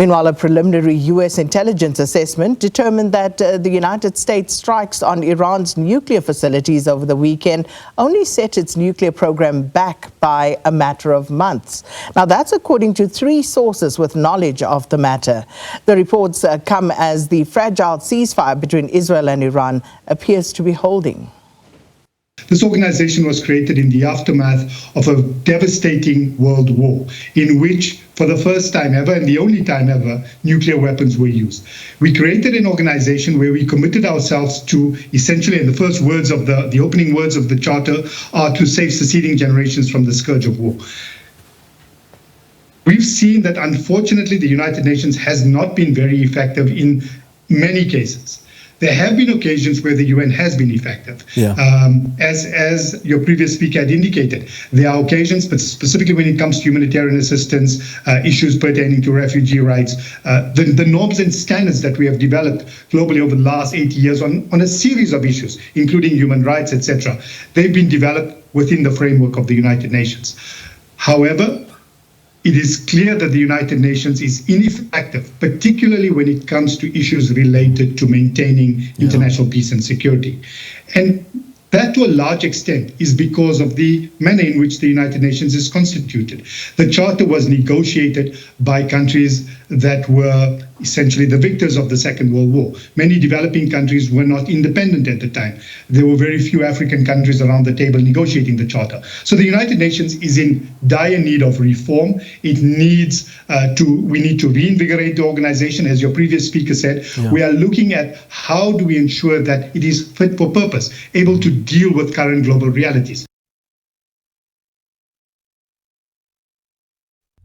Meanwhile, a preliminary U.S. intelligence assessment determined that the United States strikes on Iran's nuclear facilities over the weekend only set its nuclear program back by a matter of months. Now, that's according to 3 sources with knowledge of the matter. The reports come as the fragile ceasefire between Israel and Iran appears to be holding. This organization was created in the aftermath of a devastating world war in which, for the first time ever and the only time ever, nuclear weapons were used. We created an organization where we committed ourselves to, essentially, and the first words of the opening words of the charter are to save succeeding generations from the scourge of war. We've seen that, unfortunately, the United Nations has not been very effective in many cases. There have been occasions where the UN has been effective. Yeah. As your previous speaker had indicated, there are occasions, but specifically when it comes to humanitarian assistance, issues pertaining to refugee rights, the norms and standards that we have developed globally over the last 80 years on a series of issues, including human rights, etc., they've been developed within the framework of the United Nations. However, it is clear that the United Nations is ineffective, particularly when it comes to issues related to maintaining international peace and security. And that, to a large extent, is because of the manner in which the United Nations is constituted. The Charter was negotiated by countries that were essentially the victors of the Second World War. Many developing countries were not independent at the time. There were very few African countries around the table negotiating the Charter. So the United Nations is in dire need of reform. We need to reinvigorate the organization, as your previous speaker said. Yeah. We are looking at how do we ensure that it is fit for purpose, able to deal with current global realities.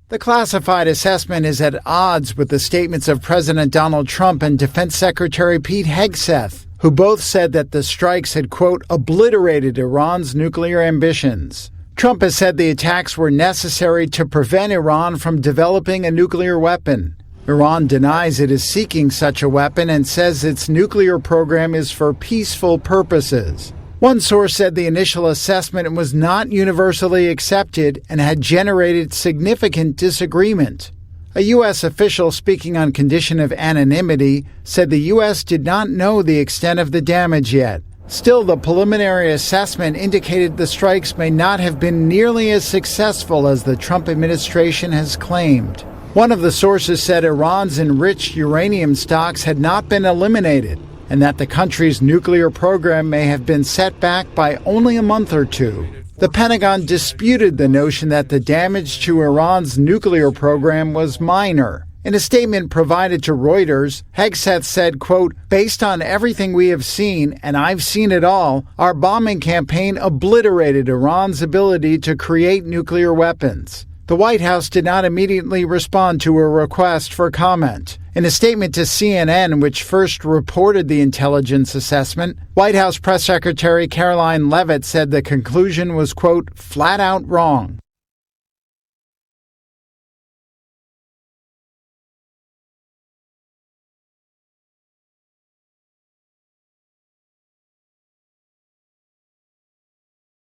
The classified assessment is at odds with the statements of President Donald Trump and Defense Secretary Pete Hegseth, who both said that the strikes had, quote, obliterated Iran's nuclear ambitions. Trump has said the attacks were necessary to prevent Iran from developing a nuclear weapon. Iran denies it is seeking such a weapon and says its nuclear program is for peaceful purposes. One source said the initial assessment was not universally accepted and had generated significant disagreement. A U.S. official speaking on condition of anonymity said the U.S. did not know the extent of the damage yet. Still, the preliminary assessment indicated the strikes may not have been nearly as successful as the Trump administration has claimed. One of the sources said Iran's enriched uranium stocks had not been eliminated, and that the country's nuclear program may have been set back by only a month or 2. The Pentagon disputed the notion that the damage to Iran's nuclear program was minor. In a statement provided to Reuters, Hegseth said, quote, based on everything we have seen, and I've seen it all, our bombing campaign obliterated Iran's ability to create nuclear weapons. The White House did not immediately respond to a request for comment. In a statement to CNN, which first reported the intelligence assessment, White House Press Secretary Caroline Leavitt said the conclusion was, quote, flat out wrong.